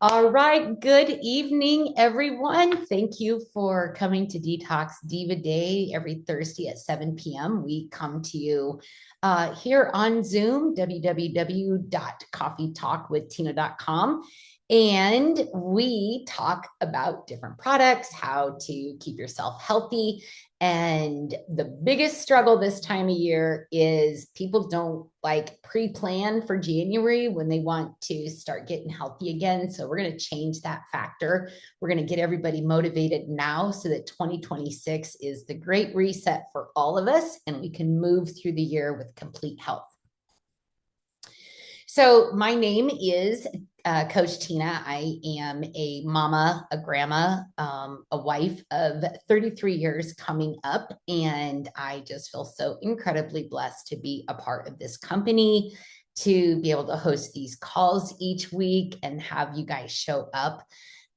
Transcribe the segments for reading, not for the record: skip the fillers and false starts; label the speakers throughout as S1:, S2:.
S1: All right. Good evening, everyone. Thank you for coming to Detox Diva Day every Thursday at 7 p.m. We come to you here on Zoom, www.coffeetalkwithtina.com. And we talk about different products, how to keep yourself healthy. And the biggest struggle this time of year is people don't like pre-plan for January when they want to start getting healthy again. So we're going to change that factor. We're going to get everybody motivated now so that 2026 is the great reset for all of us and we can move through the year with complete health. So my name is Coach Tina. I am a mama, a grandma, a wife of 33 years coming up. And I just feel so incredibly blessed to be a part of this company, to be able to host these calls each week and have you guys show up.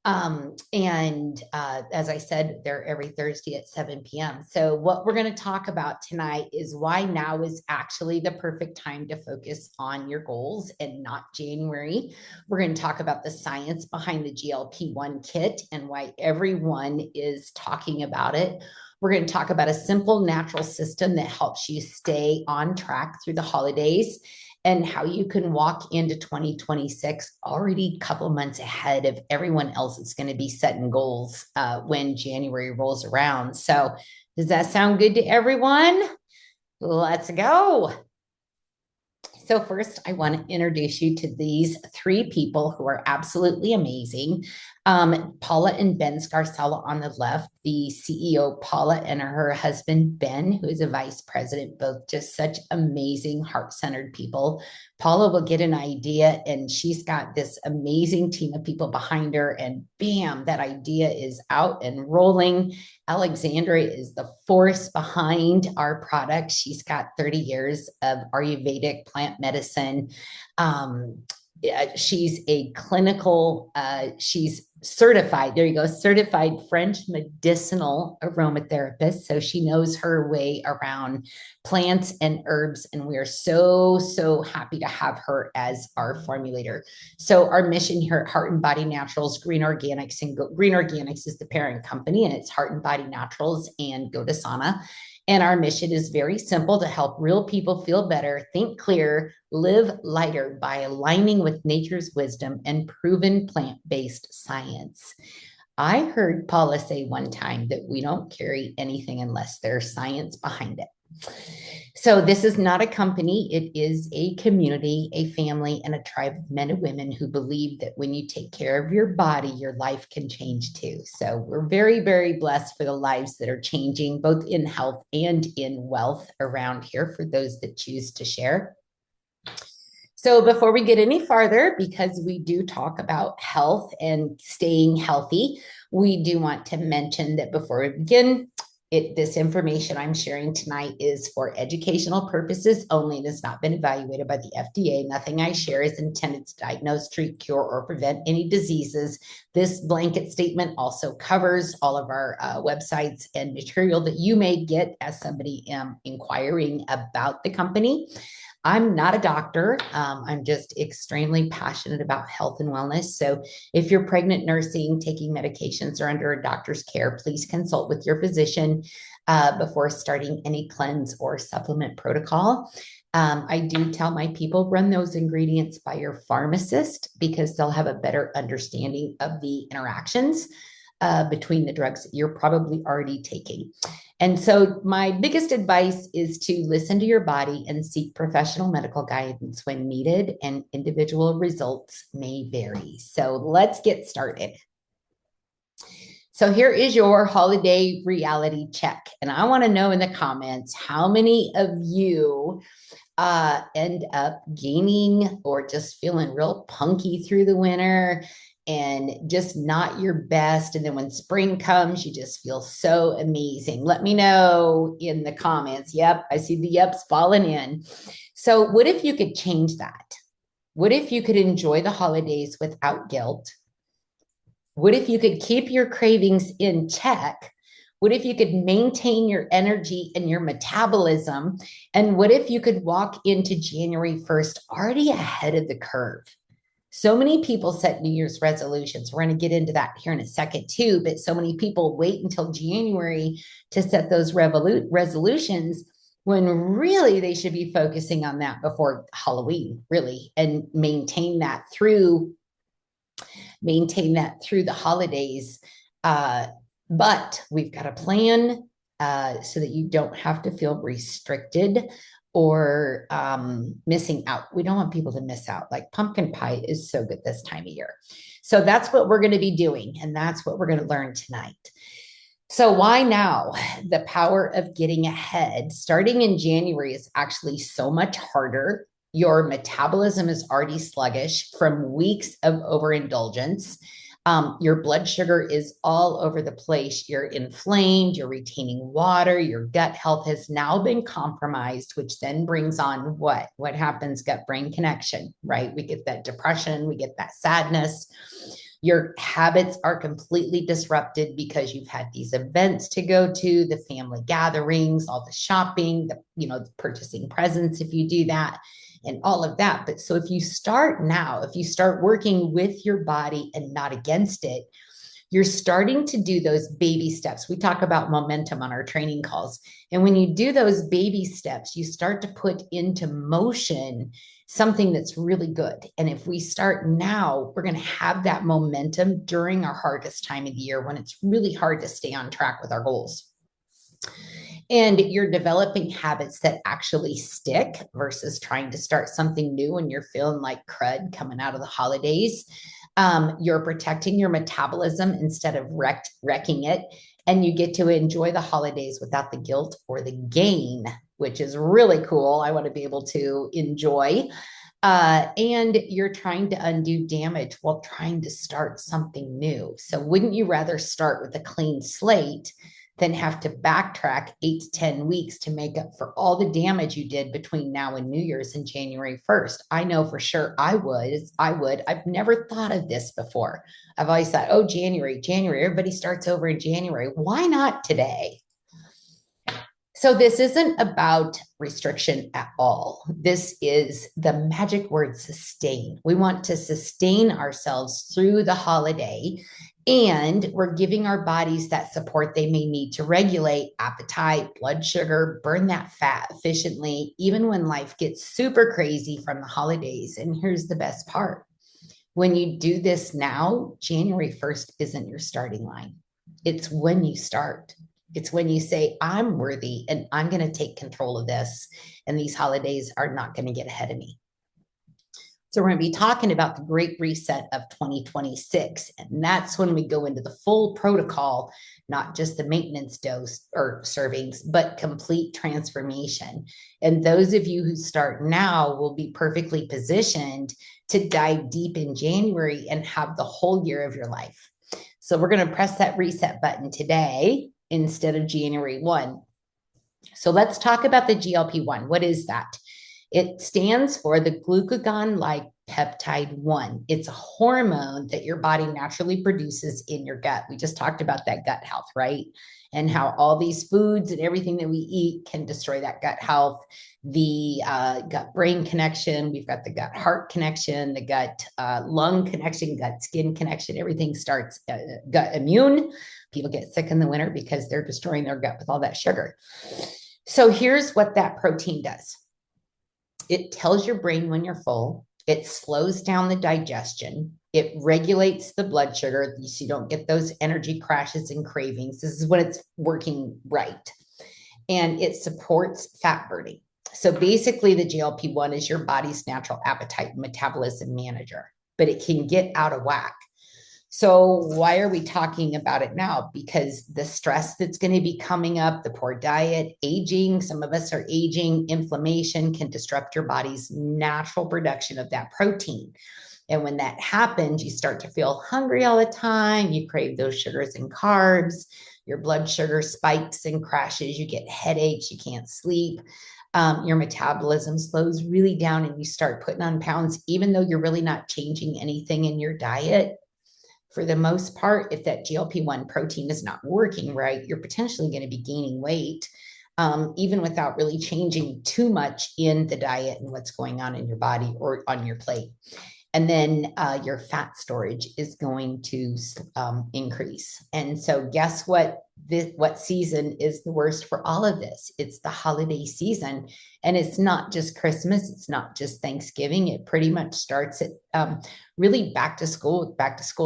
S1: As I said, they're every Thursday at 7 p.m. So what we're going to talk about tonight is why now is actually the perfect time to focus on your goals and not January. We're going to talk about the science behind the GLP-1 kit and why everyone is talking about it. We're going to talk about a simple natural system that helps you stay on track through the holidays and how you can walk into 2026 already a couple months ahead of everyone else that's going to be setting goals when January rolls around. So does that sound good to everyone? Let's go. So first, I want to introduce you to these three people who are absolutely amazing. Paula and Ben Scarcella on the left, the CEO, Paula, and her husband, Ben, who is a vice president, both just such amazing, heart-centered people. Paula will get an idea, and she's got this amazing team of people behind her, and bam, that idea is out and rolling. Alexandra is the force behind our product. She's got 30 years of Ayurvedic plant medicine. She's a clinical, she's certified, there you go, certified French medicinal aromatherapist. So she knows her way around plants and herbs. And we are so, so happy to have her as our formulator. So our mission here at Heart and Body Naturals, Green Organics, and Green Organics is the parent company, and it's Heart and Body Naturals and Godasana. And our mission is very simple: to help real people feel better, think clear, live lighter by aligning with nature's wisdom and proven plant-based science. I heard Paula say one time that we don't carry anything unless there's science behind it. So this is not a company. It is a community, a family, and a tribe of men and women who believe that when you take care of your body, your life can change too. So we're very, very blessed for the lives that are changing, both in health and in wealth around here for those that choose to share. So before we get any farther, because we do talk about health and staying healthy, we do want to mention that before we begin, this information I'm sharing tonight is for educational purposes only. It has not been evaluated by the FDA. Nothing I share is intended to diagnose, treat, cure, or prevent any diseases. This blanket statement also covers all of our websites and material that you may get as somebody inquiring about the company. I'm not a doctor. I'm just extremely passionate about health and wellness. So if you're pregnant, nursing, taking medications, or under a doctor's care, please consult with your physician before starting any cleanse or supplement protocol. I do tell my people, run those ingredients by your pharmacist because they'll have a better understanding of the interactions between the drugs that you're probably already taking. And so my biggest advice is to listen to your body and seek professional medical guidance when needed, and individual results may vary. So let's get started. So here is your holiday reality check. And I want to know in the comments, how many of you end up gaining or just feeling real punky through the winter and just not your best. And then when spring comes, you just feel so amazing. Let me know in the comments. Yep, I see the yeps falling in. So what if you could change that? What if you could enjoy the holidays without guilt? What if you could keep your cravings in check? What if you could maintain your energy and your metabolism? And what if you could walk into January 1st already ahead of the curve? So many people set New Year's resolutions. We're going to get into that here in a second too, but so many people wait until January to set those resolutions when really they should be focusing on that before Halloween, really, and maintain that through the holidays. But we've got a plan so that you don't have to feel restricted or missing out. We don't want people to miss out. Like pumpkin pie is so good this time of year. So that's what we're going to be doing. And that's what we're going to learn tonight. So why now? The power of getting ahead. Starting in January is actually so much harder. Your metabolism is already sluggish from weeks of overindulgence. Your blood sugar is all over the place. You're inflamed, you're retaining water, your gut health has now been compromised, which then brings on what? What happens? Gut-brain connection, right? We get that depression, we get that sadness. Your habits are completely disrupted because you've had these events to go to, the family gatherings, all the shopping, the purchasing presents if you do that, and all of that. But so if you start now, if you start working with your body and not against it, you're starting to do those baby steps. We talk about momentum on our training calls. And when you do those baby steps, you start to put into motion something that's really good. And if we start now, we're going to have that momentum during our hardest time of the year when it's really hard to stay on track with our goals. And you're developing habits that actually stick versus trying to start something new when you're feeling like crud coming out of the holidays. You're protecting your metabolism instead of wrecking it. And you get to enjoy the holidays without the guilt or the gain, which is really cool. I want to be able to enjoy. And you're trying to undo damage while trying to start something new. So wouldn't you rather start with a clean slate than have to backtrack 8 to 10 weeks to make up for all the damage you did between now and New Year's and January 1st? I know for sure I would. I've never thought of this before. I've always thought, oh, January, everybody starts over in January. Why not today? So this isn't about restriction at all. This is the magic word sustain. We want to sustain ourselves through the holiday, and we're giving our bodies that support they may need to regulate appetite, blood sugar, burn that fat efficiently, even when life gets super crazy from the holidays. And here's the best part. When you do this now, January 1st isn't your starting line. It's when you start. It's when you say, I'm worthy and I'm going to take control of this. And these holidays are not going to get ahead of me. So we're going to be talking about the great reset of 2026. And that's when we go into the full protocol, not just the maintenance dose or servings, but complete transformation. And those of you who start now will be perfectly positioned to dive deep in January and have the whole year of your life. So we're going to press that reset button today instead of January 1. So let's talk about the GLP-1. What is that? It stands for the glucagon-like peptide 1. It's a hormone that your body naturally produces in your gut. We just talked about that gut health, right? And how all these foods and everything that we eat can destroy that gut health, the gut-brain connection. We've got the gut-heart connection, the gut-lung connection, gut-skin connection. Everything starts gut immune. People get sick in the winter because they're destroying their gut with all that sugar. So here's what that protein does. It tells your brain when you're full. It slows down the digestion. It regulates the blood sugar so you don't get those energy crashes and cravings. This is when it's working right. And it supports fat burning. So basically the GLP-1 is your body's natural appetite and metabolism manager, but it can get out of whack. So why are we talking about it now? Because the stress that's going to be coming up, the poor diet, aging, some of us are aging, inflammation can disrupt your body's natural production of that protein. And when that happens, you start to feel hungry all the time. You crave those sugars and carbs. Your blood sugar spikes and crashes. You get headaches. You can't sleep. Your metabolism slows really down and you start putting on pounds, even though you're really not changing anything in your diet. For the most part, if that GLP-1 protein is not working right, you're potentially going to be gaining weight, even without really changing too much in the diet and what's going on in your body or on your plate. And then your fat storage is going to increase. And so guess what? What season is the worst for all of this? It's the holiday season. And it's not just Christmas. It's not just Thanksgiving. It pretty much starts at really back to school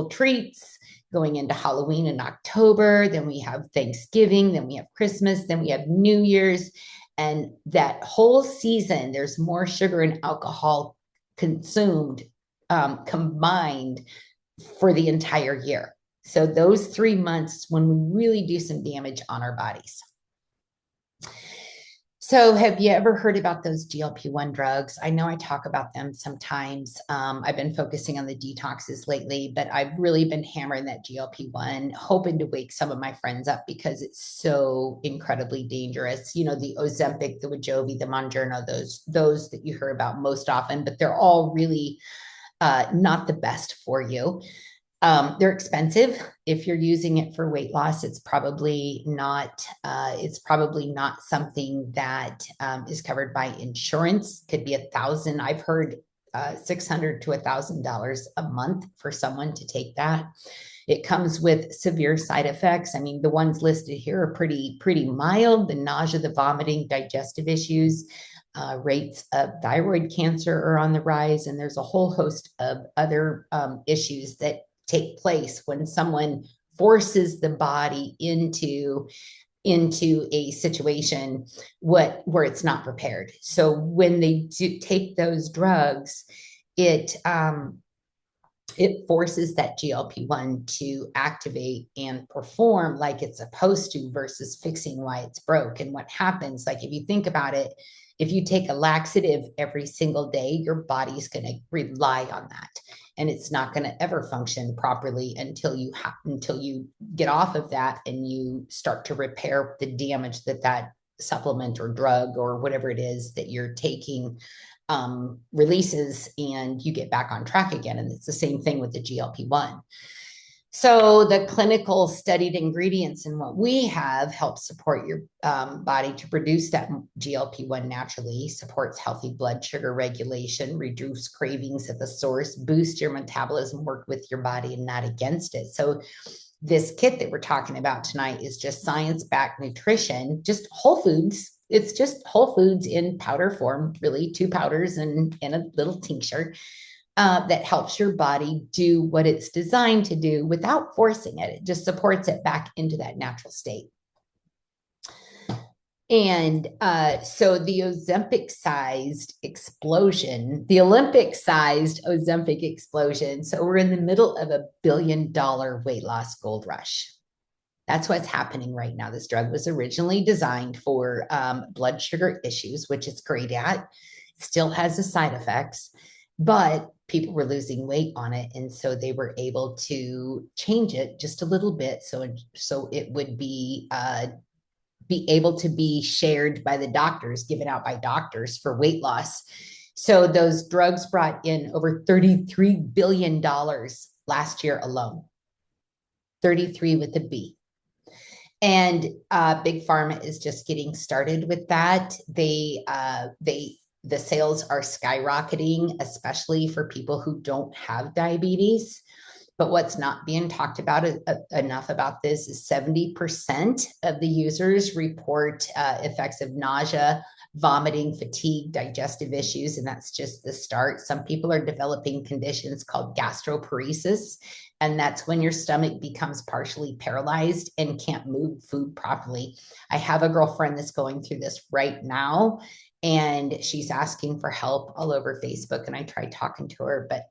S1: treats, going into Halloween in October. Then we have Thanksgiving. Then we have Christmas. Then we have New Year's. And that whole season, there's more sugar and alcohol consumed combined for the entire year. So those 3 months when we really do some damage on our bodies. So have you ever heard about those GLP-1 drugs? I know I talk about them sometimes. I've been focusing on the detoxes lately, but I've really been hammering that GLP-1, hoping to wake some of my friends up because it's so incredibly dangerous. You know, the Ozempic, the Wegovy, the Mounjaro, those that you hear about most often, but they're all really not the best for you. They're expensive. If you're using it for weight loss, it's probably not something that is covered by insurance. Could be $1,000. I've heard $600 to $1,000 a month for someone to take that. It comes with severe side effects. I mean, the ones listed here are pretty mild: the nausea, the vomiting, digestive issues. Rates of thyroid cancer are on the rise, and there's a whole host of other issues that take place when someone forces the body into a situation where it's not prepared. So when they do take those drugs, it forces that GLP-1 to activate and perform like it's supposed to versus fixing why it's broke. And what happens, like if you think about it, if you take a laxative every single day, your body's going to rely on that. And it's not going to ever function properly until you get off of that and you start to repair the damage that supplement or drug or whatever it is that you're taking releases, and you get back on track again. And it's the same thing with the GLP-1. So the clinical studied ingredients in what we have help support your body to produce that GLP-1 naturally, supports healthy blood sugar regulation, reduce cravings at the source, boost your metabolism, work with your body and not against it. So this kit that we're talking about tonight is just science-backed nutrition, just whole foods. It's just whole foods in powder form, really 2 powders and a little tincture. That helps your body do what it's designed to do without forcing it. It just supports it back into that natural state. And so the Olympic-sized Ozempic explosion. So we're in the middle of $1 billion weight loss gold rush. That's what's happening right now. This drug was originally designed for blood sugar issues, which it's great at. It still has the side effects, but people were losing weight on it. And so they were able to change it just a little bit. So it would be able to be shared by the doctors, given out by doctors for weight loss. So those drugs brought in over $33 billion last year alone. 33 with a B. And Big Pharma is just getting started with that. The sales are skyrocketing, especially for people who don't have diabetes. But what's not being talked about enough about this is 70% of the users report effects of nausea, vomiting, fatigue, digestive issues, and that's just the start. Some people are developing conditions called gastroparesis, and that's when your stomach becomes partially paralyzed and can't move food properly. I have a girlfriend that's going through this right now, and she's asking for help all over Facebook. And I tried talking to her, but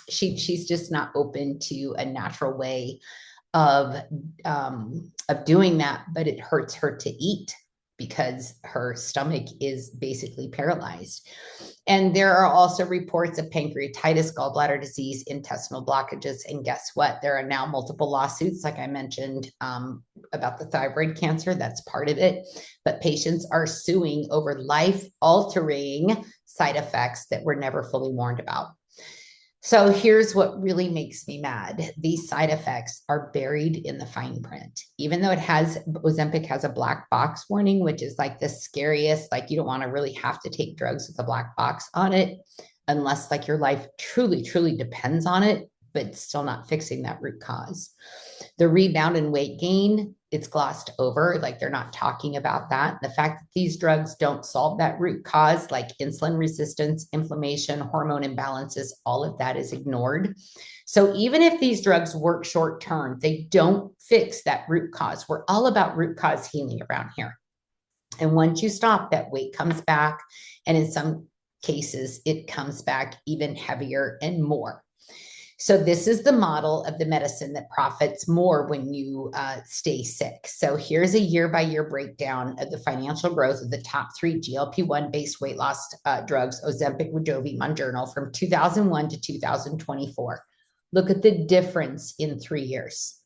S1: she's just not open to a natural way of doing that. But it hurts her to eat because her stomach is basically paralyzed. And there are also reports of pancreatitis, gallbladder disease, intestinal blockages. And guess what? There are now multiple lawsuits, like I mentioned, about the thyroid cancer. That's part of it. But patients are suing over life-altering side effects that were never fully warned about. So here's what really makes me mad. These side effects are buried in the fine print. Even though Ozempic has a black box warning, which is like the scariest, like you don't want to really have to take drugs with a black box on it. unless like your life truly, truly depends on it, but still not fixing that root cause. The rebound in weight gain, it's glossed over. Like they're not talking about that. The fact that these drugs don't solve that root cause, like insulin resistance, inflammation, hormone imbalances, all of that is ignored. So even if these drugs work short term, they don't fix that root cause. We're all about root cause healing around here. And once you stop, that weight comes back. And in some cases, it comes back even heavier and more. So this is the model of the medicine that profits more when you stay sick. So here's a year-by-year breakdown of the financial growth of the top 3 GLP-1 based weight loss drugs, Ozempic, Wegovy, Mounjaro, from 2001 to 2024. Look at the difference in 3 years.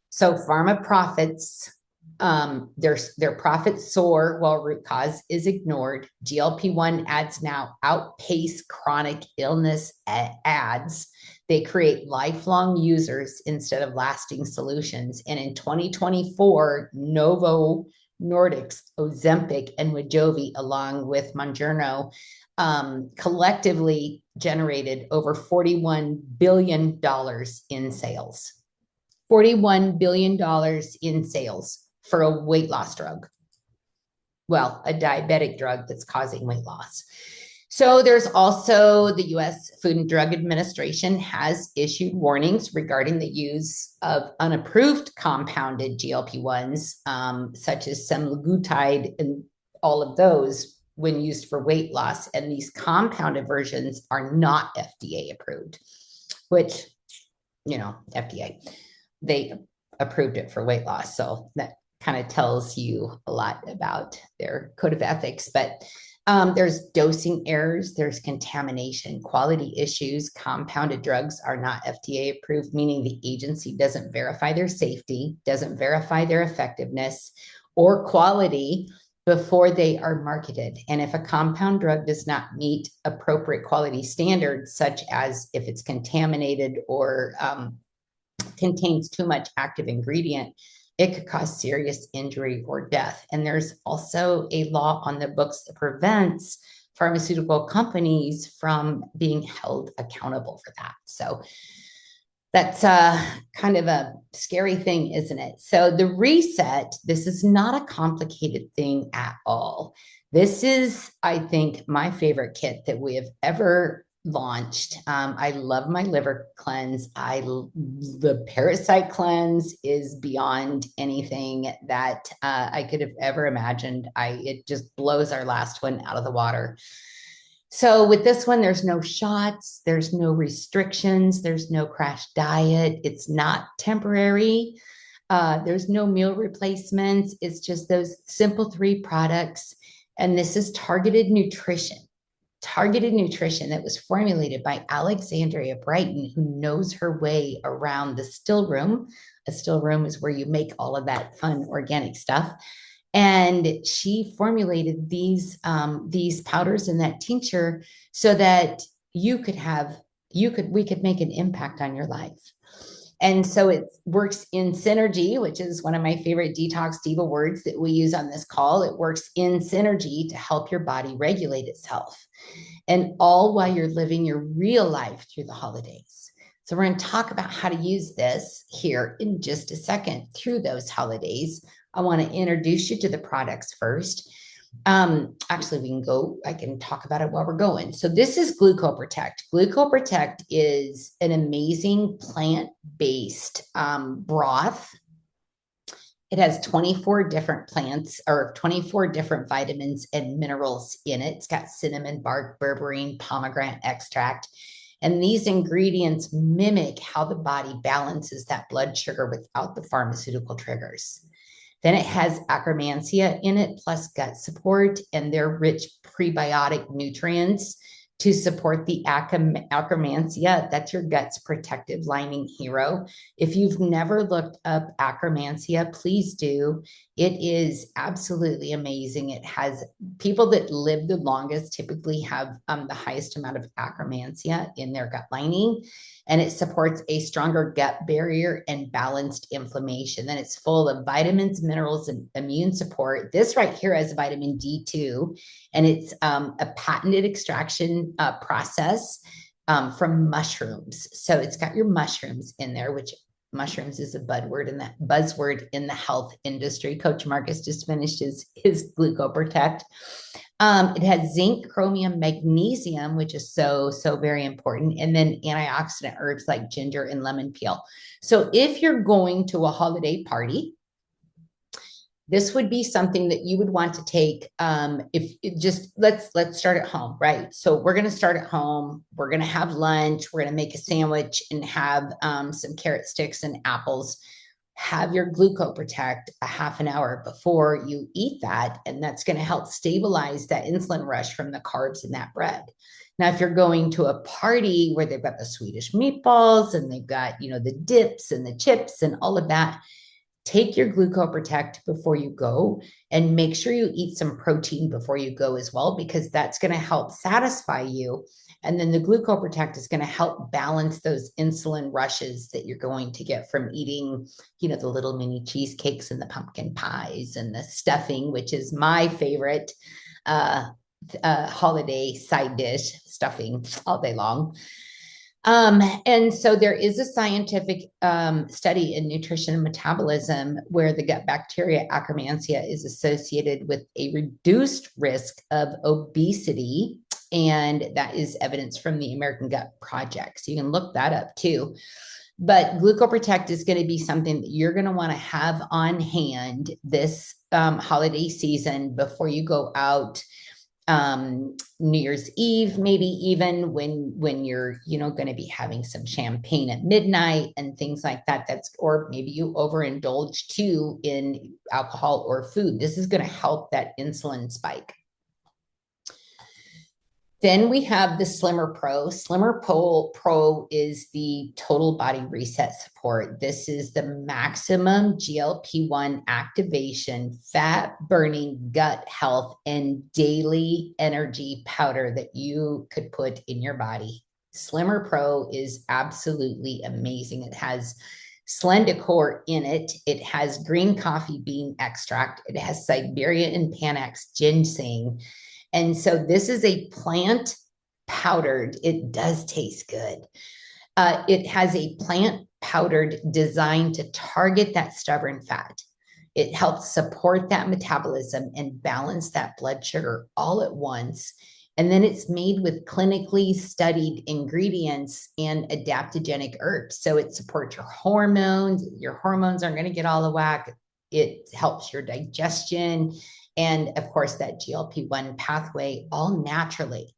S1: So pharma profits, their profits soar while root cause is ignored. GLP-1 ads now outpace chronic illness ads. They create lifelong users instead of lasting solutions. And in 2024, Novo Nordisk, Ozempic, and Wegovy, along with Mounjaro, collectively generated over $41 billion in sales. $41 billion in sales for a weight loss drug. Well, a diabetic drug that's causing weight loss. So there's also the US Food and Drug Administration has issued warnings regarding the use of unapproved compounded GLP-1s, such as semaglutide and all of those when used for weight loss. And these compounded versions are not FDA approved, which, FDA, they approved it for weight loss. So that kind of tells you a lot about their code of ethics. But there's dosing errors, there's contamination, quality issues. Compounded drugs are not FDA approved, meaning the agency doesn't verify their safety, doesn't verify their effectiveness or quality before they are marketed. And if a compound drug does not meet appropriate quality standards, such as if it's contaminated or contains too much active ingredient, it could cause serious injury or death. And there's also a law on the books that prevents pharmaceutical companies from being held accountable for that. So that's kind of a scary thing, isn't it? So the reset, this is not a complicated thing at all. This is, I think, my favorite kit that we have ever launched. I love my liver cleanse. The parasite cleanse is beyond anything that I could have ever imagined. It just blows our last one out of the water. So with this one, there's no shots, there's no restrictions, there's no crash diet. It's not temporary. There's no meal replacements. It's just those simple 3 products. And this is targeted nutrition that was formulated by Alexandria Brighton, who knows her way around the still room. A still room is where you make all of that fun organic stuff. And she formulated these powders in that tincture so that we could make an impact on your life. And so it works in synergy, which is one of my favorite detox diva words that we use on this call. It works in synergy to help your body regulate itself, and all while you're living your real life through the holidays. So we're going to talk about how to use this here in just a second through those holidays. I want to introduce you to the products first. Actually, I can talk about it while we're going. So this is GlucoProtect. GlucoProtect is an amazing plant-based broth. It has 24 different plants or 24 different vitamins and minerals in it. It's got cinnamon bark, berberine, pomegranate extract. And these ingredients mimic how the body balances that blood sugar without the pharmaceutical triggers. Then it has akkermansia in it, plus gut support, and they're rich prebiotic nutrients to support the akkermansia. That's your gut's protective lining hero. If you've never looked up akkermansia, please do. It is absolutely amazing. It has people that live the longest typically have the highest amount of akkermansia in their gut lining, and it supports a stronger gut barrier and balanced inflammation. Then it's full of vitamins, minerals, and immune support. This right here has vitamin D2, and it's a patented extraction process from mushrooms. So it's got your mushrooms in there, which mushrooms is a buzzword in the health industry. Coach Marcus just finished his GlucoProtect. It has zinc, chromium, magnesium, which is so very important, and then antioxidant herbs like ginger and lemon peel. So if you're going to a holiday party, this would be something that you would want to take. If it just let's start at home, right? So we're going to start at home. We're going to have lunch. We're going to make a sandwich and have some carrot sticks and apples. Have your GlucoProtect a half an hour before you eat that, and that's going to help stabilize that insulin rush from the carbs in that bread. Now, if you're going to a party where they've got the Swedish meatballs and they've got, the dips and the chips and all of that, take your GlucoProtect before you go, and make sure you eat some protein before you go as well, because that's going to help satisfy you. And then the GlucoProtect is going to help balance those insulin rushes that you're going to get from eating, the little mini cheesecakes and the pumpkin pies and the stuffing, which is my favorite holiday side dish, stuffing all day long. And so there is a scientific study in nutrition and metabolism where the gut bacteria Akkermansia is associated with a reduced risk of obesity. And that is evidence from the American Gut Project. So you can look that up too. But GlucoProtect is going to be something that you're going to want to have on hand this holiday season before you go out. New Year's Eve, maybe even when you're, going to be having some champagne at midnight and things like that. Or maybe you overindulge too in alcohol or food. This is going to help that insulin spike. Then we have the Slimmer Pro. Slimmer Pro is the total body reset support. This is the maximum GLP-1 activation, fat burning, gut health, and daily energy powder that you could put in your body. Slimmer Pro is absolutely amazing. It has Slendicore in it. It has green coffee bean extract. It has Siberia and Panax ginseng. And so this is a plant powdered. It does taste good. It has a plant powdered designed to target that stubborn fat. It helps support that metabolism and balance that blood sugar all at once. And then it's made with clinically studied ingredients and adaptogenic herbs. So it supports your hormones. Your hormones aren't going to get all the whack. It helps your digestion. And of course, that GLP-1 pathway all naturally.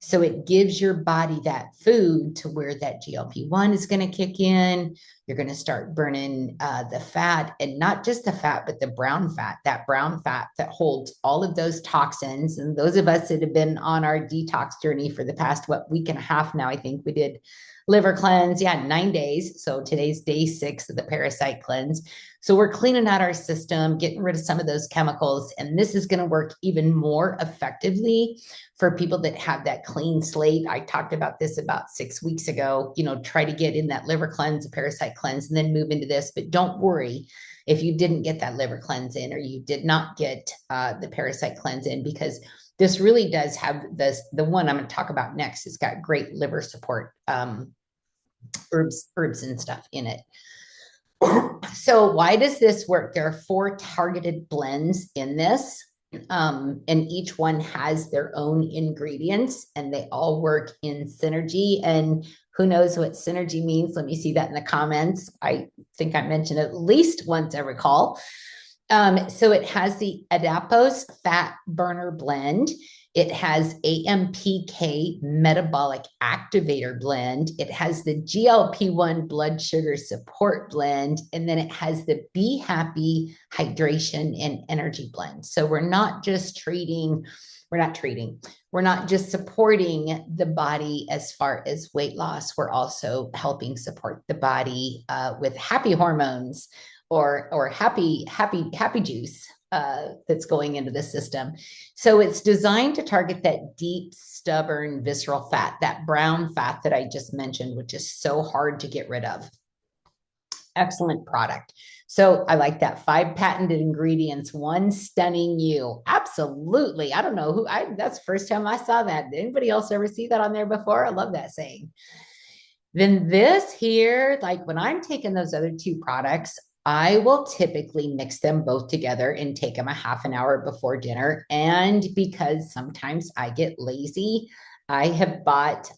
S1: So it gives your body that food to where that GLP-1 is going to kick in. You're going to start burning the fat, and not just the fat, but the brown fat, that brown fat that holds all of those toxins. And those of us that have been on our detox journey for the past, week and a half now, I think we did liver cleanse. 9 days. So today's day 6 of the parasite cleanse. So we're cleaning out our system, getting rid of some of those chemicals. And this is going to work even more effectively for people that have that clean slate. I talked about this about 6 weeks ago, try to get in that liver cleanse, a parasite cleanse, and then move into this. But don't worry if you didn't get that liver cleanse in, or you did not get the parasite cleanse in, because this really does have the one I'm going to talk about next. It's got great liver support, herbs and stuff in it. So why does this work? There are 4 targeted blends in this, and each one has their own ingredients, and they all work in synergy. And who knows what synergy means? Let me see that in the comments. I think I mentioned it at least once, I recall. So it has the adipose fat burner blend. It has AMPK metabolic activator blend. It has the GLP-1 blood sugar support blend. And then it has the Be Happy hydration and energy blend. So we're not just supporting the body as far as weight loss. We're also helping support the body with happy hormones, or happy juice that's going into the system. So it's designed to target that deep, stubborn, visceral fat, that brown fat that I just mentioned, which is so hard to get rid of. Excellent product. So I like that. 5 patented ingredients, one stunning you. Absolutely. I don't know that's the first time I saw that. Did anybody else ever see that on there before? I love that saying. Then this here, like when I'm taking those other 2 products, I will typically mix them both together and take them a half an hour before dinner. And because sometimes I get lazy, I have bought,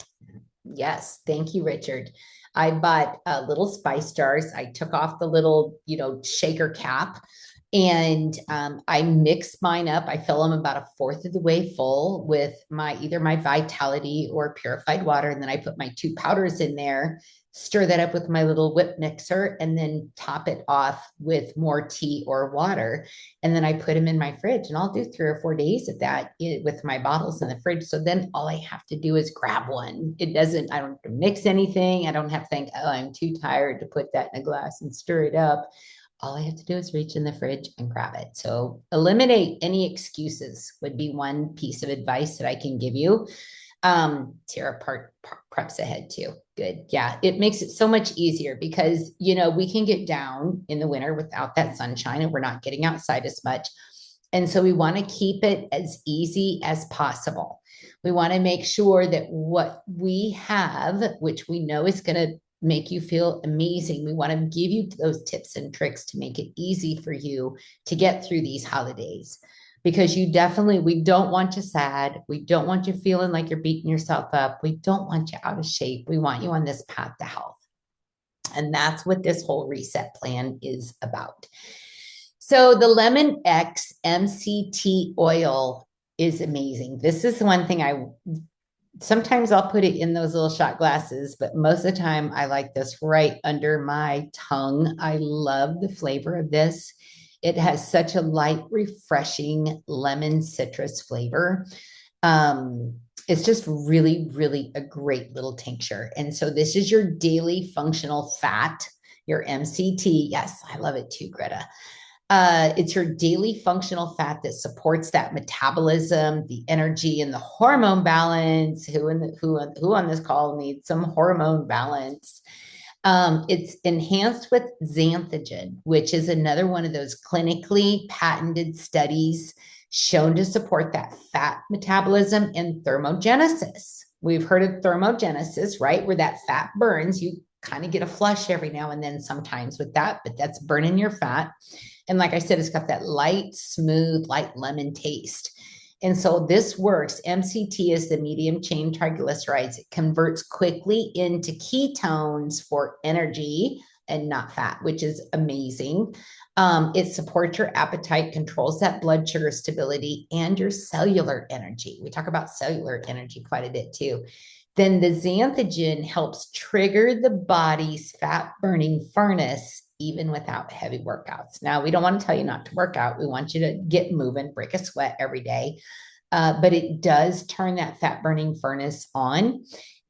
S1: yes, thank you, Richard. I bought little spice jars. I took off the little, shaker cap, and I mix mine up. I fill them about a fourth of the way full with either my Vitality or purified water. And then I put my 2 powders in there, stir that up with my little whip mixer, and then top it off with more tea or water. And then I put them in my fridge, and I'll do 3 or 4 days of that with my bottles in the fridge. So then all I have to do is grab one. I don't have to mix anything. I don't have to think, oh, I'm too tired to put that in a glass and stir it up. All I have to do is reach in the fridge and grab it. So eliminate any excuses would be one piece of advice that I can give you. Tara preps ahead too. Good. Yeah. It makes it so much easier because, we can get down in the winter without that sunshine and we're not getting outside as much. And so we want to keep it as easy as possible. We want to make sure that what we have, which we know is going to make you feel amazing. We want to give you those tips and tricks to make it easy for you to get through these holidays, because we don't want you sad. We don't want you feeling like you're beating yourself up. We don't want you out of shape. We want you on this path to health. And that's what this whole reset plan is about. So the Lemon X MCT oil is amazing. This is one thing sometimes I'll put it in those little shot glasses, but most of the time I like this right under my tongue. I love the flavor of this. It has such a light, refreshing lemon citrus flavor. It's just really, really a great little tincture. And so this is your daily functional fat, your MCT. Yes, I love it too, Greta. It's your daily functional fat that supports that metabolism, the energy, and the hormone balance. Who on this call needs some hormone balance? It's enhanced with xanthogen, which is another one of those clinically patented studies shown to support that fat metabolism and thermogenesis. We've heard of thermogenesis, right? Where that fat burns. You kind of get a flush every now and then sometimes with that, but that's burning your fat. And like I said, it's got that light, smooth, light lemon taste. And so this works. MCT is the medium chain triglycerides. It converts quickly into ketones for energy and not fat, which is amazing. It supports your appetite, controls that blood sugar stability, and your cellular energy. We talk about cellular energy quite a bit too. Then the xanthogen helps trigger the body's fat burning furnace even without heavy workouts. Now, we don't want to tell you not to work out. We want you to get moving, break a sweat every day. But it does turn that fat burning furnace on.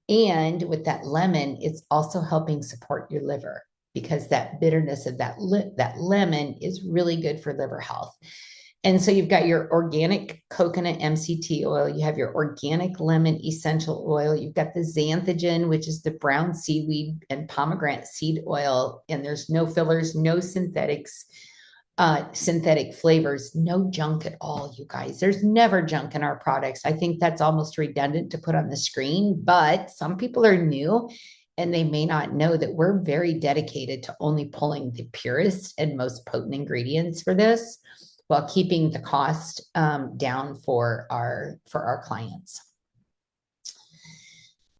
S1: And with that lemon, it's also helping support your liver, because that bitterness of that lemon is really good for liver health. And so you've got your organic coconut MCT oil. You have your organic lemon essential oil. You've got the xanthogen, which is the brown seaweed and pomegranate seed oil. And there's no fillers, no synthetic flavors, no junk at all, you guys. There's never junk in our products. I think that's almost redundant to put on the screen, but some people are new and they may not know that we're very dedicated to only pulling the purest and most potent ingredients for this, while keeping the cost down for our clients.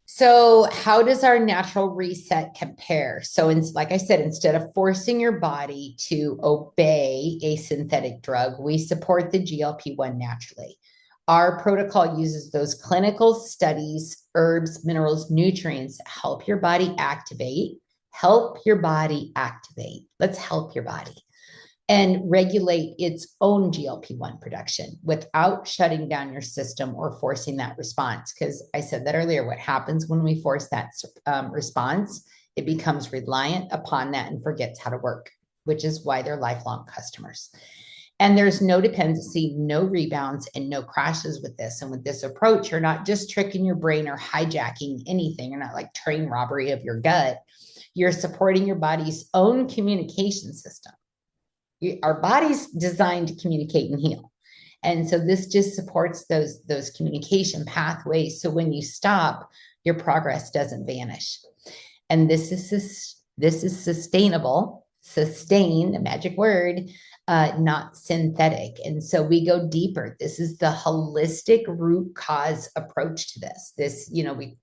S1: So how does our natural reset compare? So like I said, instead of forcing your body to obey a synthetic drug, we support the GLP-1 naturally. Our protocol uses those clinical studies, herbs, minerals, nutrients that help your body activate. Let's help your body and regulate its own GLP-1 production without shutting down your system or forcing that response. Because I said that earlier, what happens when we force that response, it becomes reliant upon that and forgets how to work. which is why they're lifelong customers. And there's no dependency, no rebounds, and no crashes with this. And with this approach, you're not just tricking your brain or hijacking anything. You're not like train robbery of your gut. You're supporting your body's own communication system. Our body's designed to communicate and heal. And so this just supports those communication pathways. So when you stop, your progress doesn't vanish. And this is sustainable, sustain, a magic word, not synthetic. And so we go deeper. This is the holistic root cause approach to this.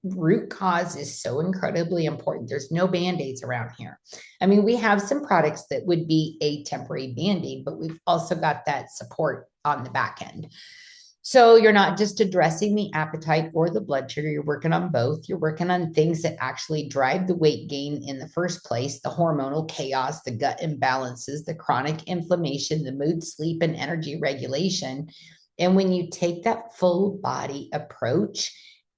S1: Root cause is so incredibly important. There's no band-aids around here. I mean, we have some products that would be a temporary band-aid, but we've also got that support on the back end. So you're not just addressing the appetite or the blood sugar, you're working on both. You're working on things that actually drive the weight gain in the first place, the hormonal chaos, the gut imbalances, the chronic inflammation, the mood, sleep, and energy regulation. And when you take that full body approach,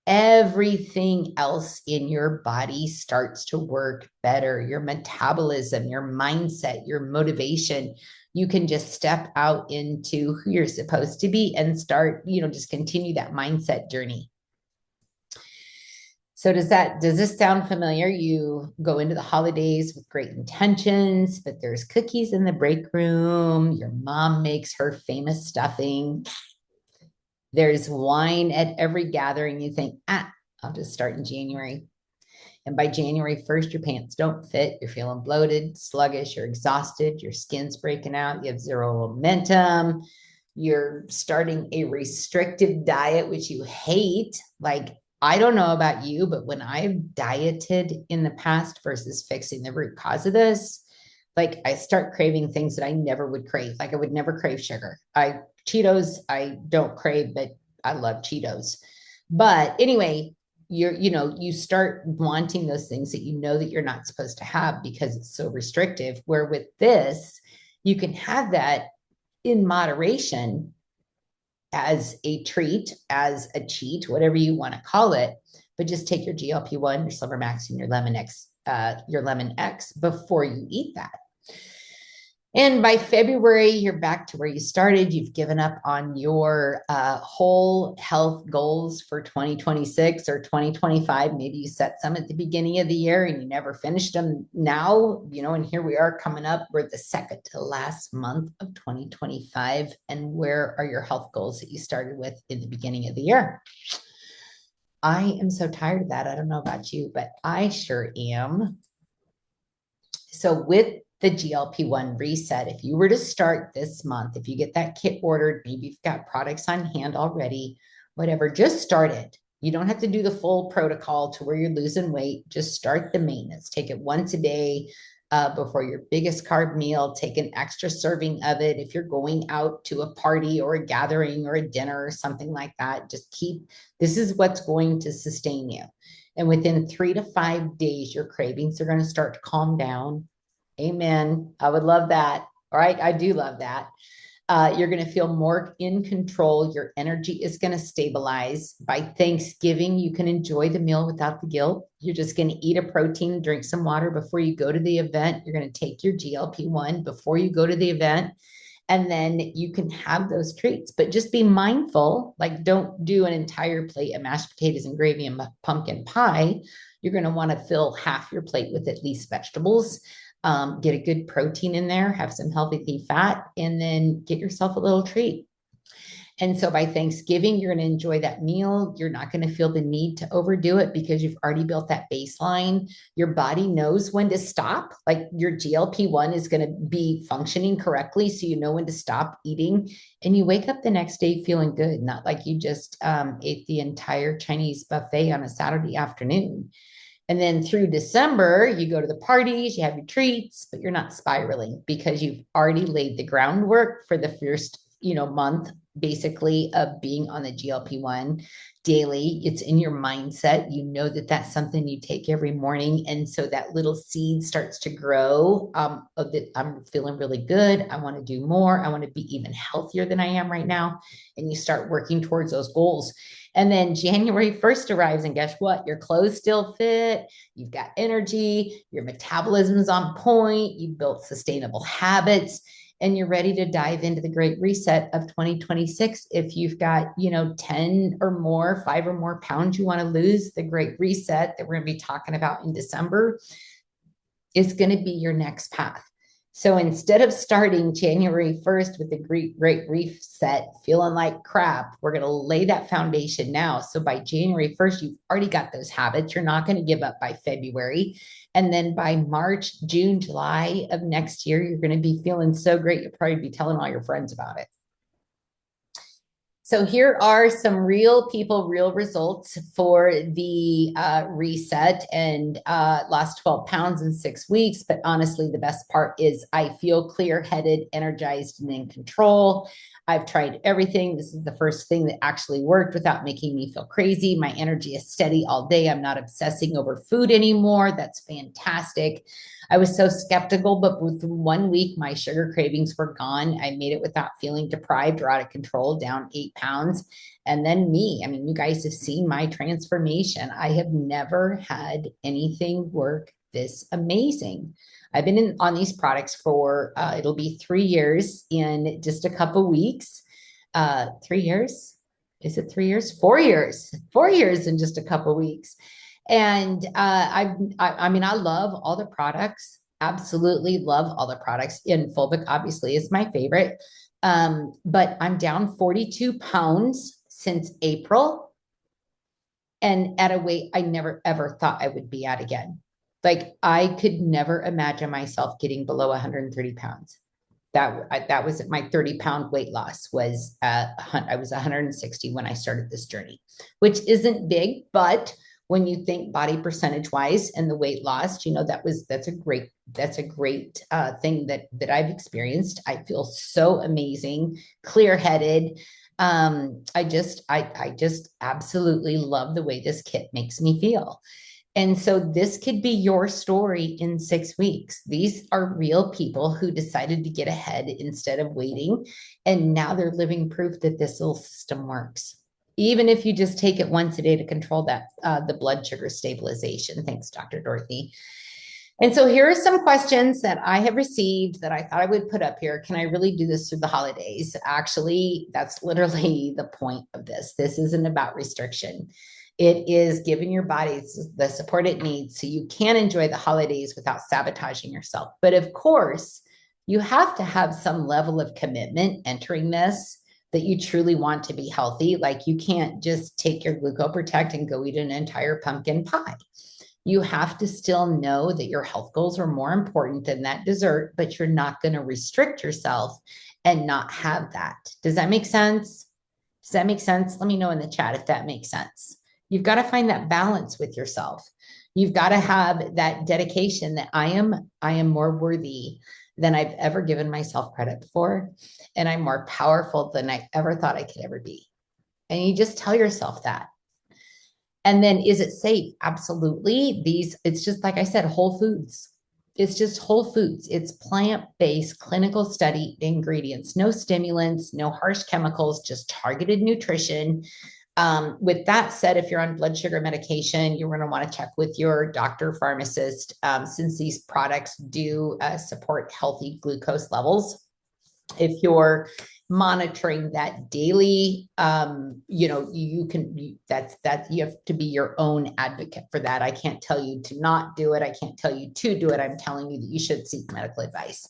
S1: everything else in your body starts to work better. Your metabolism, your mindset, your motivation. You can just step out into who you're supposed to be and start, just continue that mindset journey. So does this sound familiar? You go into the holidays with great intentions, but there's cookies in the break room. Your mom makes her famous stuffing. There's wine at every gathering. You think, I'll just start in January. And by January 1st, your pants don't fit. You're feeling bloated, sluggish, you're exhausted, your skin's breaking out, you have zero momentum. You're starting a restrictive diet, which you hate. Like, I don't know about you, but when I've dieted in the past versus fixing the root cause of this, like I start craving things that I never would crave. Like I would never crave sugar. Cheetos, I don't crave, but I love Cheetos. But anyway, you start wanting those things that that you're not supposed to have because it's so restrictive, where with this, you can have that in moderation as a treat, as a cheat, whatever you want to call it, but just take your GLP-1, your Silver Max, and your Lemon X before you eat that. And by February, you're back to where you started. You've given up on your whole health goals for 2026 or 2025. Maybe you set some at the beginning of the year and you never finished them now, and here we are coming up. We're the second to last month of 2025. And where are your health goals that you started with in the beginning of the year? I am so tired of that. I don't know about you, but I sure am. So with the GLP-1 reset, if you were to start this month, if you get that kit ordered, maybe you've got products on hand already, whatever, just start it. You don't have to do the full protocol to where you're losing weight. Just start the maintenance. Take it once a day before your biggest carb meal. Take an extra serving of it. If you're going out to a party or a gathering or a dinner or something like that, this is what's going to sustain you. And within 3 to 5 days, your cravings are going to start to calm down. Amen. I would love that. All right. I do love that. You're going to feel more in control. Your energy is going to stabilize. By Thanksgiving, you can enjoy the meal without the guilt. You're just going to eat a protein, drink some water before you go to the event. You're going to take your GLP-1 before you go to the event. And then you can have those treats, but just be mindful. Like, don't do an entire plate of mashed potatoes and gravy and pumpkin pie. You're going to want to fill half your plate with at least vegetables. Get a good protein in there, have some healthy fat, and then get yourself a little treat. And so by Thanksgiving, you're going to enjoy that meal. You're not going to feel the need to overdo it because you've already built that baseline. Your body knows when to stop. Like your GLP-1 is going to be functioning correctly. So you know when to stop eating, and you wake up the next day feeling good, not like you just ate the entire Chinese buffet on a Saturday afternoon. And then through December, you go to the parties, you have your treats, but you're not spiraling because you've already laid the groundwork for the first, month basically of being on the GLP-1 daily. It's in your mindset. You know that that's something you take every morning. And so that little seed starts to grow of that I'm feeling really good. I want to do more. I want to be even healthier than I am right now. And you start working towards those goals. And then January 1st arrives, and guess what? Your clothes still fit. You've got energy. Your metabolism is on point. You've built sustainable habits, and you're ready to dive into the great reset of 2026. If you've got, 10 or more, 5 or more pounds you want to lose, the great reset that we're going to be talking about in December is going to be your next path. So instead of starting January 1st with the great reset, feeling like crap, we're going to lay that foundation now. So by January 1st, you've already got those habits. You're not going to give up by February. And then by March, June, July of next year, you're going to be feeling so great. You'll probably be telling all your friends about it. So here are some real people, real results for the reset, and lost 12 pounds in 6 weeks. But honestly, the best part is I feel clear-headed, energized, and in control. I've tried everything. This is the first thing that actually worked without making me feel crazy. My energy is steady all day. I'm not obsessing over food anymore. That's fantastic. I was so skeptical, but within 1 week, my sugar cravings were gone. I made it without feeling deprived or out of control, down 8 pounds. And then me, I mean, you guys have seen my transformation. I have never had anything work this amazing. I've been on these products for, it'll be 3 years in just a couple weeks. 3 years? Is it 3 years? 4 years. 4 years in just a couple weeks. And I mean, I love all the products. Absolutely love all the products. And Fulvic obviously is my favorite. But I'm down 42 pounds since April, and at a weight I never ever thought I would be at again. Like I could never imagine myself getting below 130 pounds. That was my 30-pound weight loss was I was 160 when I started this journey, which isn't big, but when you think body percentage wise and the weight loss, that's a great thing that I've experienced. I feel so amazing, clear headed. I just absolutely love the way this kit makes me feel. And so this could be your story in 6 weeks. These are real people who decided to get ahead instead of waiting. And now they're living proof that this little system works. Even if you just take it once a day to control that, the blood sugar stabilization. Thanks, Dr. Dorothy. And so here are some questions that I have received that I thought I would put up here. Can I really do this through the holidays? Actually, that's literally the point of this. This isn't about restriction. It is giving your body the support it needs so you can enjoy the holidays without sabotaging yourself. But of course, you have to have some level of commitment entering this, that you truly want to be healthy. Like you can't just take your GlucoProtect and go eat an entire pumpkin pie. You have to still know that your health goals are more important than that dessert, but you're not going to restrict yourself and not have that. Does that make sense? Does that make sense? Let me know in the chat if that makes sense. You've got to find that balance with yourself. You've got to have that dedication that I am more worthy than I've ever given myself credit for. And I'm more powerful than I ever thought I could ever be. And you just tell yourself that. And then, is it safe? Absolutely. It's just, like I said, whole foods. It's just whole foods. It's plant-based clinical study ingredients, no stimulants, no harsh chemicals, just targeted nutrition. With that said, if you're on blood sugar medication, you're going to want to check with your doctor, pharmacist, since these products do support healthy glucose levels. If you're monitoring that daily, you have to be your own advocate for that. I can't tell you to not do it. I can't tell you to do it. I'm telling you that you should seek medical advice.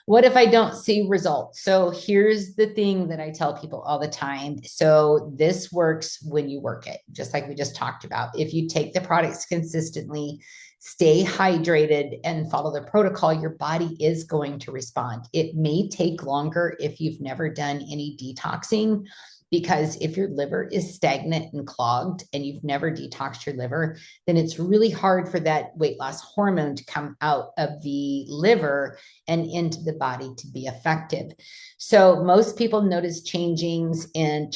S1: What if I don't see results? So here's the thing that I tell people all the time. So this works when you work it, just like we just talked about. If you take the products consistently, stay hydrated, and follow the protocol, your body is going to respond. It may take longer if you've never done any detoxing, Because if your liver is stagnant and clogged and you've never detoxed your liver, then it's really hard for that weight loss hormone to come out of the liver and into the body to be effective. So most people notice changes in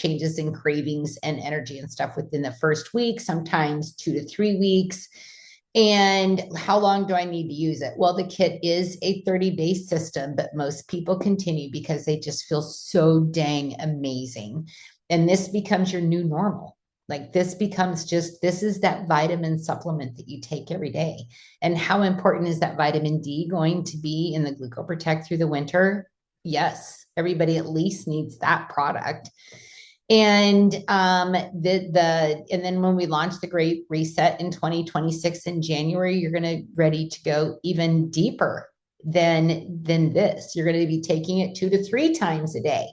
S1: cravings and energy and stuff within the first week, sometimes 2 to 3 weeks. And how long do I need to use it? Well, the kit is a 30-day system, but most people continue because they just feel so dang amazing. And this becomes your new normal. Like this is that vitamin supplement that you take every day. And how important is that vitamin D going to be in the GlucoProtect through the winter? Yes, everybody at least needs that product. And and then when we launch the Great Reset in 2026 in January, you're going to ready to go even deeper than this. You're going to be taking it 2 to 3 times a day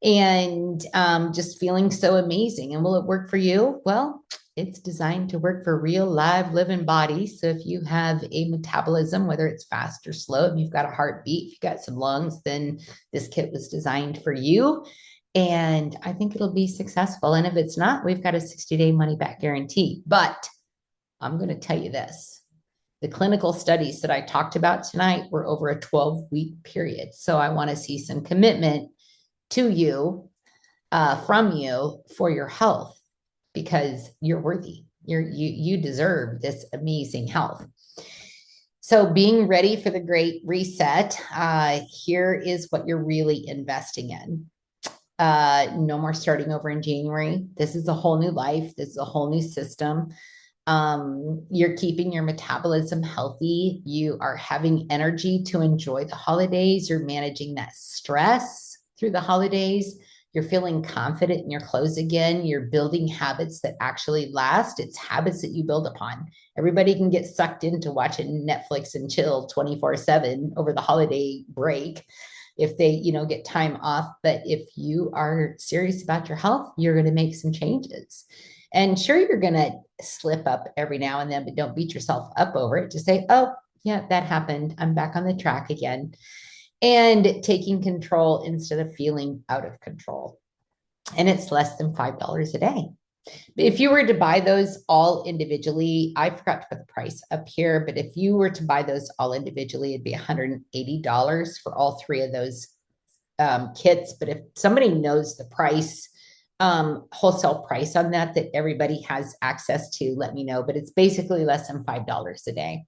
S1: and just feeling so amazing. And will it work for you? Well, it's designed to work for real live living bodies. So if you have a metabolism, whether it's fast or slow, if you've got a heartbeat, if you've got some lungs, then this kit was designed for you. And I think it'll be successful. And if it's not, we've got a 60-day money back guarantee. But I'm going to tell you this. The clinical studies that I talked about tonight were over a 12-week period. So I want to see some commitment to you, from you for your health, because you're worthy. You deserve this amazing health. So being ready for the Great Reset, here is what you're really investing in. No more starting over in January. This is a whole new life. This is a whole new system. You're keeping your metabolism healthy. You are having energy to enjoy the holidays. You're managing that stress through the holidays. You're feeling confident in your clothes again. You're building habits that actually last. It's habits that you build upon. Everybody can get sucked into watching Netflix and chill 24/7 over the holiday break if they, get time off. But if you are serious about your health, you're going to make some changes. And sure, you're going to slip up every now and then, but don't beat yourself up over it. Just say, oh, yeah, that happened. I'm back on the track again. And taking control instead of feeling out of control. And it's less than $5 a day. If you were to buy those all individually, I forgot to put the price up here, but if you were to buy those all individually, it'd be $180 for all 3 of those kits. But if somebody knows the price, wholesale price on that everybody has access to, let me know. But it's basically less than $5 a day.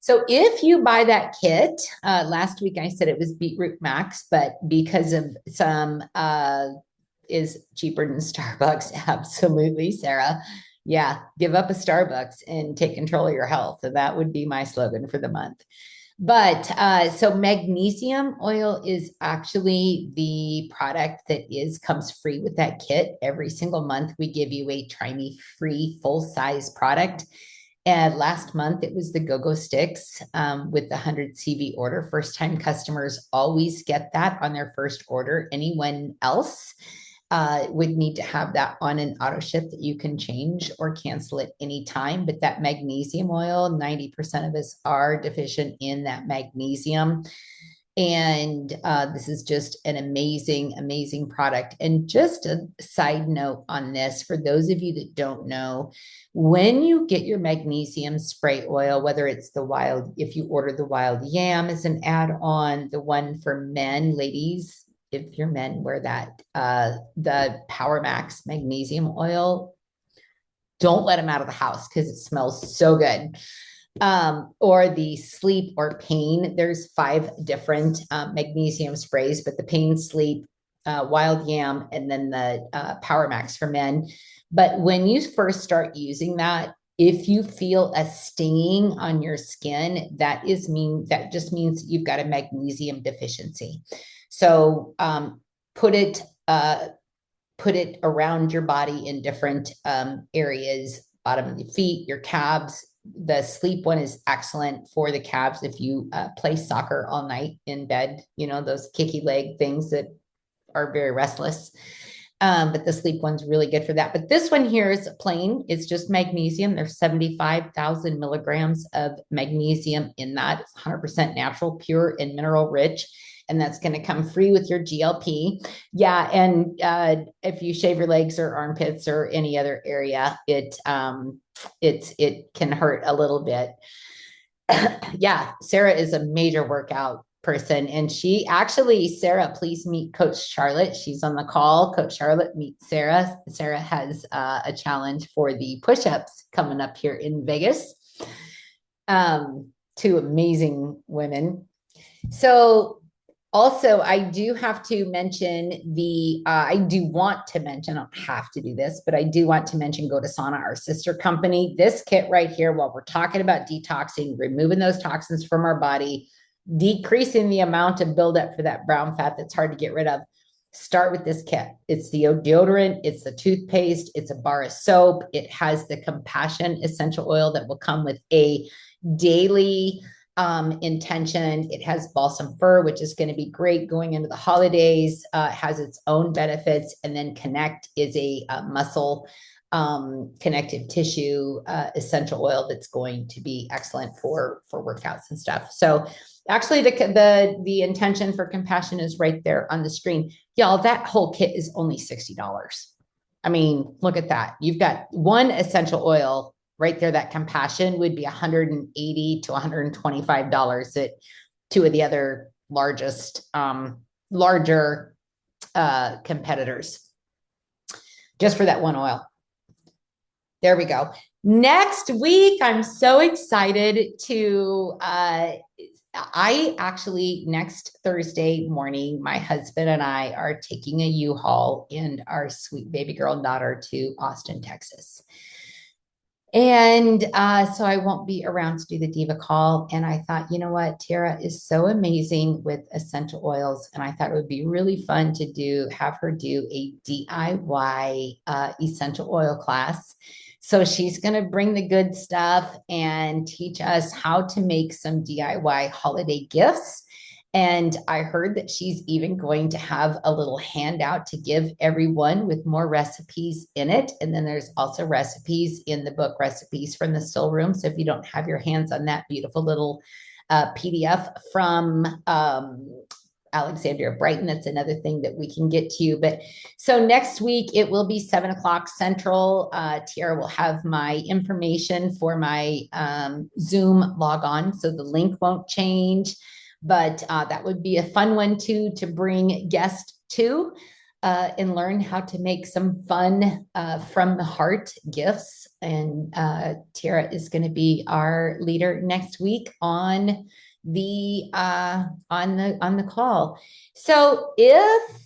S1: So if you buy that kit, last week I said it was Beetroot Max, but because of some is cheaper than Starbucks. Absolutely, Sarah. Yeah, give up a Starbucks and take control of your health. So that would be my slogan for the month. But so magnesium oil is actually the product that comes free with that kit. Every single month, we give you a Try Me free full-size product. And last month, it was the Go-Go Sticks with the 100 CV order. First-time customers always get that on their first order. Anyone else would need to have that on an auto ship that you can change or cancel at any time. But that magnesium oil, 90% of us are deficient in that magnesium. And this is just an amazing, amazing product. And just a side note on this, for those of you that don't know, when you get your magnesium spray oil, whether it's if you order the wild yam as an add-on, the one for men, ladies, if you're men, wear that, the Power Max magnesium oil, don't let them out of the house because it smells so good. Or the sleep or pain. There's 5 different magnesium sprays, but the pain, sleep, wild yam, and then the Power Max for men. But when you first start using that, if you feel a stinging on your skin, that just means you've got a magnesium deficiency. So put it around your body in different areas, bottom of the feet, your calves. The sleep one is excellent for the calves if you play soccer all night in bed, those kicky leg things that are very restless. But the sleep one's really good for that. But this one here is plain. It's just magnesium. There's 75,000 milligrams of magnesium in that. It's 100% natural, pure, and mineral rich. And that's going to come free with your GLP. Yeah. And if you shave your legs or armpits or any other area, it can hurt a little bit. Yeah. Sarah is a major workout person. And she actually, Sarah, please meet Coach Charlotte. She's on the call. Coach Charlotte, meet Sarah. Sarah has a challenge for the push-ups coming up here in Vegas. Two amazing women. So also, I do have to mention I do want to mention, I don't have to do this, but I do want to mention GoToSauna, our sister company. This kit right here, while we're talking about detoxing, removing those toxins from our body, decreasing the amount of buildup for that brown fat that's hard to get rid of, start with this kit. It's the deodorant, it's the toothpaste, it's a bar of soap. It has the Compassion essential oil that will come with a daily intention. It has balsam fir, which is going to be great going into the holidays. It has its own benefits. And then Connect is a muscle connective tissue essential oil that's going to be excellent for workouts and stuff. So actually the intention for Compassion is right there on the screen. Y'all, that whole kit is only $60. I mean, look at that. You've got one essential oil right there. That Compassion would be $180 to $125 at two of the other larger competitors, just for that one oil. There we go. Next week, I'm so excited to, next Thursday morning, my husband and I are taking a U-Haul and our sweet baby girl and daughter to Austin, Texas. And so I won't be around to do the Diva call. And I thought, you know what? Tara is so amazing with essential oils. And I thought it would be really fun to have her do a DIY essential oil class. So she's going to bring the good stuff and teach us how to make some DIY holiday gifts. And I heard that she's even going to have a little handout to give everyone with more recipes in it. And then there's also recipes in the book, Recipes from the Still Room. So if you don't have your hands on that beautiful little PDF from Alexandria Brighton, that's another thing that we can get to you. But so next week, it will be 7:00 Central. Tiara will have my information for my Zoom log on. So the link won't change. But that would be a fun one too, to bring guests to and learn how to make some fun from the heart gifts. And Tara is going to be our leader next week on the call. So if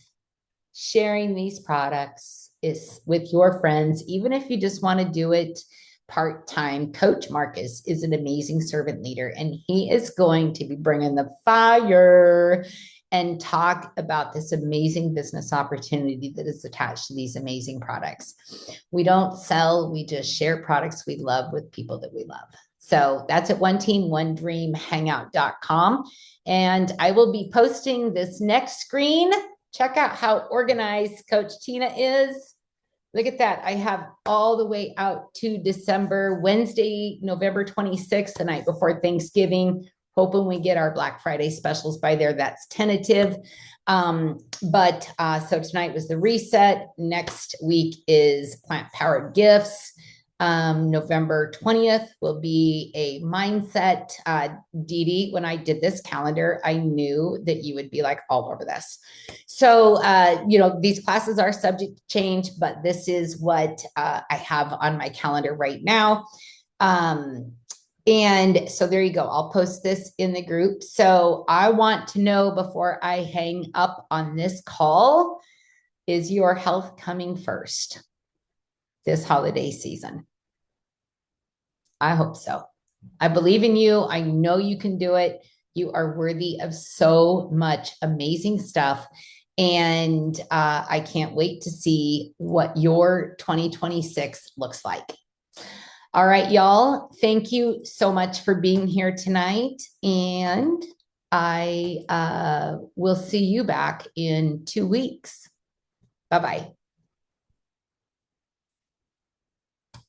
S1: sharing these products is with your friends, even if you just want to do it part-time, Coach Marcus is an amazing servant leader, and he is going to be bringing the fire and talk about this amazing business opportunity that is attached to these amazing products. We don't sell, we just share products we love with people that we love. So that's at oneteamonedreamhangout.com. And I will be posting this next screen. Check out how organized Coach Tina is. Look at that. I have all the way out to December, Wednesday, November 26th, the night before Thanksgiving. Hoping we get our Black Friday specials by there. That's tentative. So tonight was the reset. Next week is Plant Powered Gifts. November 20th will be a mindset. Dee Dee, when I did this calendar, I knew that you would be like all over this. So, these classes are subject to change, but this is what I have on my calendar right now. And so there you go. I'll post this in the group. So I want to know before I hang up on this call, is your health coming first this holiday season? I hope so. I believe in you. I know you can do it. You are worthy of so much amazing stuff. And I can't wait to see what your 2026 looks like. All right, y'all. Thank you so much for being here tonight. And I will see you back in 2 weeks. Bye-bye.